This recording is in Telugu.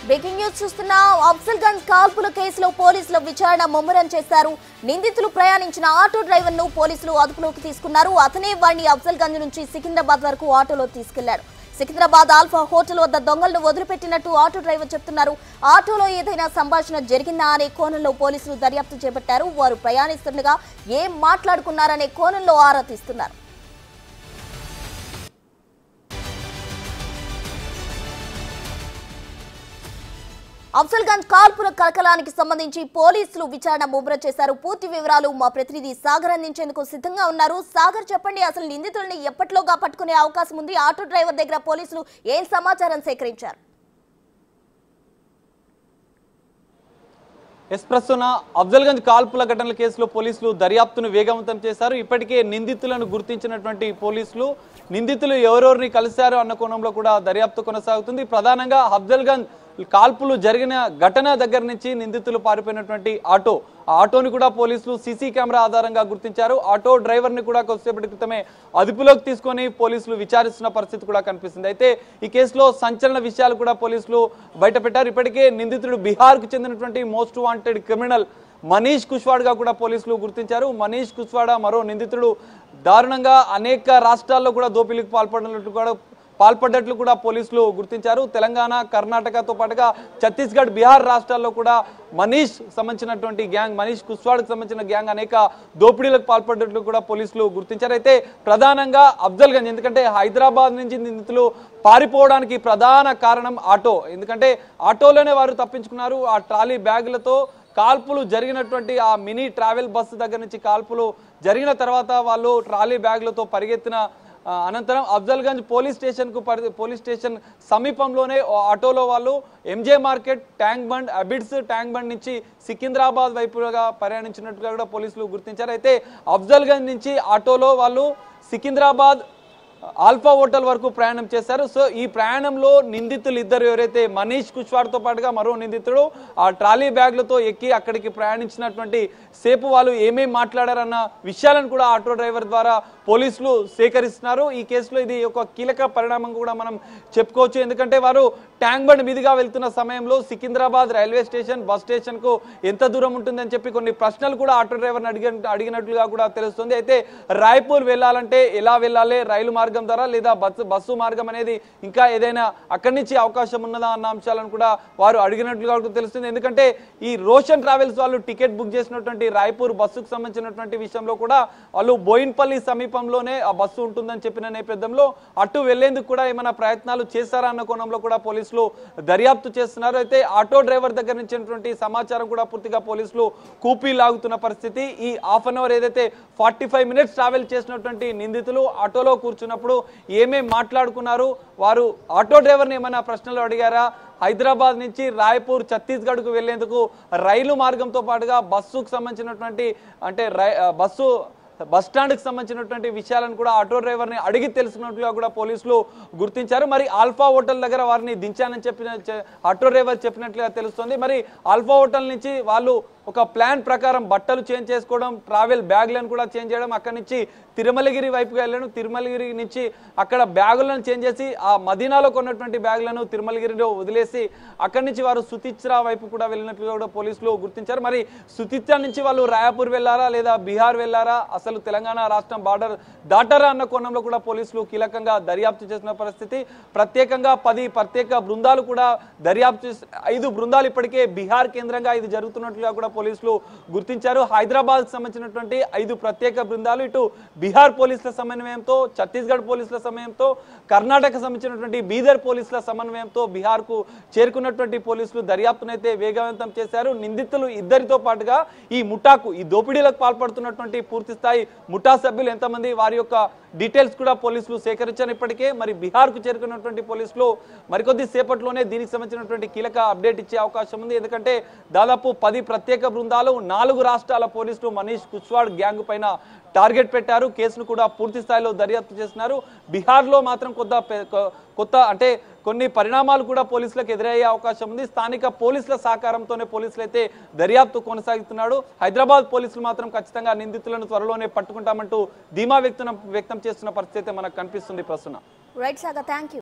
బ్రేకింగ్ న్యూస్ చూస్తున్నా అఫ్జల్గంజ్ కాల్పుల కేసులో పోలీసులు విచారణ ముమ్మరం చేశారు. నిందితులు ప్రయాణించిన ఆటో డ్రైవర్ ను పోలీసులు అదుపులోకి తీసుకున్నారు. అతనే వాడిని అఫ్జల్గంజ్ నుంచి సికింద్రాబాద్ వరకు ఆటోలో తీసుకెళ్లారు. సికింద్రాబాద్ ఆల్ఫా హోటల్ వద్ద దొంగలను వదిలిపెట్టినట్టు ఆటో డ్రైవర్ చెప్తున్నారు. ఆటోలో ఏదైనా సంభాషణ జరిగిందా అనే కోణంలో పోలీసులు దర్యాప్తు చేపట్టారు. వారు ప్రయాణిస్తుండగా ఏం మాట్లాడుకున్నారనే కోణంలో ఆరా తీస్తున్నారు. అఫ్జల్గంజ్ కాల్పుల కలకలానికి సంబంధించి పోలీసులు విచారణ ముమ్మరం చేశారు. పూర్తి వివరాలు మా ప్రతినిధి సాగర్ అందించేందుకు సిద్ధంగా ఉన్నారు. సాగర్, చెప్పండి, అసలు నిందితుల్ని ఎప్పట్లోగా పట్టుకునే అవకాశం ఉంది? ఆటో డ్రైవర్ దగ్గర పోలీసులు ఏం సమాచారం సేకరించారు? ప్రస్తుతం అఫ్జల్గంజ్ కాల్పుల ఘటనల కేసులో పోలీసులు దర్యాప్తును వేగవంతం చేశారు. ఇప్పటికే నిందితులను గుర్తించినటువంటి పోలీసులు నిందితులు ఎవరెవరిని కలిశారు అన్న కోణంలో కూడా దర్యాప్తు కొనసాగుతుంది. ప్రధానంగా అఫ్జల్గంజ్ కాల్పులు జరిగిన ఘటన దగ్గర నుంచి నిందితులు పారిపోయినటువంటి ఆటోని కూడా పోలీసులు సీసీ కెమెరా ఆధారంగా గుర్తించారు. ఆటో డ్రైవర్ ని కూడా కొద్దిసేపటి క్రితమే అదుపులోకి తీసుకొని పోలీసులు విచారిస్తున్న పరిస్థితి కూడా కనిపిస్తుంది. అయితే ఈ కేసులో సంచలన విషయాలు కూడా పోలీసులు బయటపెట్టారు. ఇప్పటికే నిందితుడు బీహార్ కు చెందినటువంటి మోస్ట్ వాంటెడ్ క్రిమినల్ మనీష్ కుష్వాడ్గా కూడా పోలీసులు గుర్తించారు. మనీష్ కుష్వాడా మరో నిందితుడు దారుణంగా అనేక రాష్ట్రాల్లో కూడా దోపిడీకి పాల్పడ్డట్లు కూడా పోలీసులు గుర్తించారు. తెలంగాణ, కర్ణాటకతో పాటుగా ఛత్తీస్గఢ్, బీహార్ రాష్ట్రాల్లో కూడా మనీష్ కుష్వాడ్కి సంబంధించిన గ్యాంగ్ అనేక దోపిడీలకు పాల్పడ్డట్లు కూడా పోలీసులు గుర్తించారు. అయితే ప్రధానంగా అఫ్జల్గంజ్, ఎందుకంటే హైదరాబాద్ నుంచి నిందితులు పారిపోవడానికి ప్రధాన కారణం ఆటో. ఎందుకంటే ఆటోలోనే వారు తప్పించుకున్నారు. ఆ ట్రాలీ బ్యాగులతో కాల్పులు జరిగినటువంటి ఆ మినీ ట్రావెల్ బస్సు దగ్గర నుంచి కాల్పులు జరిగిన తర్వాత వాళ్ళు ట్రాలీ బ్యాగులతో పరిగెత్తిన అనంతరం అఫ్జల్గంజ్ పోలీస్ స్టేషన్ సమీపంలోనే ఆటోలో వాళ్ళు MJ market, tank bund, Abids tank bund నుంచి సికింద్రాబాద్ వైపుగా ప్రయాణించినట్టుగా కూడా పోలీసులు గుర్తించారు. అయితే అఫ్జల్గంజ్ నుంచి ఆటోలో వాళ్ళు సికింద్రాబాద్ ఆల్ఫా హోటల్ వరకు ప్రయాణం చేశారు. సో ఈ ప్రయాణంలో నిందితులు ఇద్దరు ఎవరైతే మనీష్ కుష్వాడ్తో పాటుగా మరో నిందితుడు ఆ ట్రాలీ బ్యాగ్లతో ఎక్కి అక్కడికి ప్రయాణించినటువంటి సేపు వాళ్ళు ఏమేమి మాట్లాడారన్న విషయాలను కూడా ఆటో డ్రైవర్ ద్వారా పోలీసులు సేకరిస్తున్నారు. ఈ కేసులో ఇది ఒక కీలక పరిణామం కూడా మనం చెప్పుకోవచ్చు. ఎందుకంటే వారు ట్యాంక్ బండ్ మీదుగా వెళ్తున్న సమయంలో Secunderabad railway station, bus station కు ఎంత దూరం ఉంటుందని చెప్పి కొన్ని ప్రశ్నలు కూడా ఆటో డ్రైవర్ని అడిగినట్లుగా కూడా తెలుస్తుంది. అయితే రాయ్పూర్ వెళ్ళాలంటే ఎలా వెళ్ళాలి, రైలు మార్గం ద్వారా లేదా బస్సు మార్గం అనేది ఇంకా ఏదైనా అక్కడి నుంచి అవకాశం ఉన్నదా అన్న అంశాలను కూడా వారు అడిగినట్లుగా తెలుస్తుంది. ఎందుకంటే ఈ రోషన్ ట్రావెల్స్ వాళ్ళు టికెట్ బుక్ చేసినటువంటి రాయ్పూర్ బస్సుకు సంబంధించినటువంటి విషయంలో కూడా వాళ్ళు బోయిన్పల్లి సమీపంలోనే ఆ బస్సు ఉంటుందని చెప్పిన నేపథ్యంలో అటు వెళ్లేందుకు కూడా ఏమైనా ప్రయత్నాలు చేశారా అన్న కోణంలో కూడా పోలీసులు దర్యాప్తు చేస్తున్నారు. అయితే ఆటో డ్రైవర్ దగ్గర నుంచి సమాచారం కూడా పూర్తిగా పోలీసులు కూపీ లాగుతున్న పరిస్థితి. ఈ హాఫ్ అన్ అవర్ ఏదైతే 45 మినిట్స్ ట్రావెల్ చేసినటువంటి నిందితులు ఆటోలో కూర్చున్నప్పుడు ఏమేమి మాట్లాడుకున్నారు, వారు ఆటో డ్రైవర్ని ఏమైనా ప్రశ్నలు అడిగారా, హైదరాబాద్ నుంచి రాయ్పూర్, ఛత్తీస్గఢ్కు వెళ్లేందుకు రైలు మార్గంతో పాటుగా బస్సుకు సంబంధించినటువంటి బస్ స్టాండ్కి సంబంధించినటువంటి విషయాలను కూడా ఆటో డ్రైవర్ని అడిగి తెలుసుకున్నట్లుగా కూడా పోలీసులు గుర్తించారు. మరి ఆల్ఫా హోటల్ దగ్గర వారిని దించానని ఆటో డ్రైవర్ చెప్పినట్లుగా తెలుస్తుంది. మరి ఆల్ఫా హోటల్ నుంచి వాళ్ళు ఒక ప్లాన్ ప్రకారం బట్టలు చేంజ్ చేసుకోవడం, ట్రావెల్ బ్యాగ్లను కూడా చేంజ్ చేయడం, అక్కడి నుంచి తిరుమలగిరి వైపుగా వెళ్ళడం, తిరుమలగిరి నుంచి అక్కడ బ్యాగులను చేంజ్ చేసి ఆ మదీనాలో కొన్నటువంటి బ్యాగులను తిరుమలగిరిలో వదిలేసి అక్కడి నుంచి వారు సుతిత్రా వైపు కూడా వెళ్ళినట్లుగా కూడా పోలీసులు గుర్తించారు. మరి సుతిత్రా నుంచి వాళ్ళు రాయపూర్ వెళ్ళారా లేదా బీహార్ వెళ్ళారా, అసలు తెలంగాణ రాష్ట్రం బార్డర్ దాటారా అన్న కోణంలో కూడా పోలీసులు కీలకంగా దర్యాప్తు చేసిన పరిస్థితి. ప్రత్యేకంగా 10 ప్రత్యేక బృందాలు కూడా దర్యాప్తు 5 బృందాలు ఇప్పటికే బీహార్ కేంద్రంగా ఇది జరుగుతున్నట్లుగా కూడా పోలీసులు గుర్తించారు. హైదరాబాద్ సంబంధించినటువంటి 5 ప్రత్యేక బృందాలు ఇటు బీహార్ పోలీసుల సమన్వయంతో, ఛత్తీస్గఢ్ పోలీసుల సమన్వయంతో, కర్ణాటక సంబంధించినటువంటి బీదర్ పోలీసుల సమన్వయంతో బీహార్ కు చేరుకున్నటువంటి పోలీసులు దర్యాప్తునైతే వేగవంతం చేశారు. నిందితులు ఇద్దరితో పాటుగా ఈ దోపిడీలకు పాల్పడుతున్నటువంటి పూర్తి స్థాయి ముఠా సభ్యులు ఎంతమంది, వారి యొక్క డీటెయిల్స్ కూడా పోలీసులు సేకరించారు. ఇప్పటికే మరి బీహార్ కు చేరుకున్నటువంటి పోలీసులు మరికొద్ది సేపట్లోనే దీనికి సంబంధించినటువంటి కీలక అప్డేట్ ఇచ్చే అవకాశం ఉంది. ఎందుకంటే దాదాపు 10 ప్రత్యేక బృందాలు 4 రాష్ట్రాల పోలీసులు మనీష్ కుష్వాడ్ గ్యాంగ్ పైన టార్గెట్ పెట్టారు. కేసును కూడా పూర్తి స్థాయిలో దర్యాప్తు చేస్తున్నారు. బీహార్లో మాత్రం కొన్ని పరిణామాలు కూడా పోలీసులకు ఎదురయ్యే అవకాశం ఉంది. స్థానిక పోలీసుల సహకారంతోనే పోలీసులు అయితే దర్యాప్తు కొనసాగుతున్నాడు. హైదరాబాద్ పోలీసులు మాత్రం ఖచ్చితంగా నిందితులను త్వరలోనే పట్టుకుంటామంటూ ధీమా వ్యక్తం చేస్తున్న పరిస్థితి మనకు కనిపిస్తుంది. ప్రస్తుతం. Right Sagar, thank you.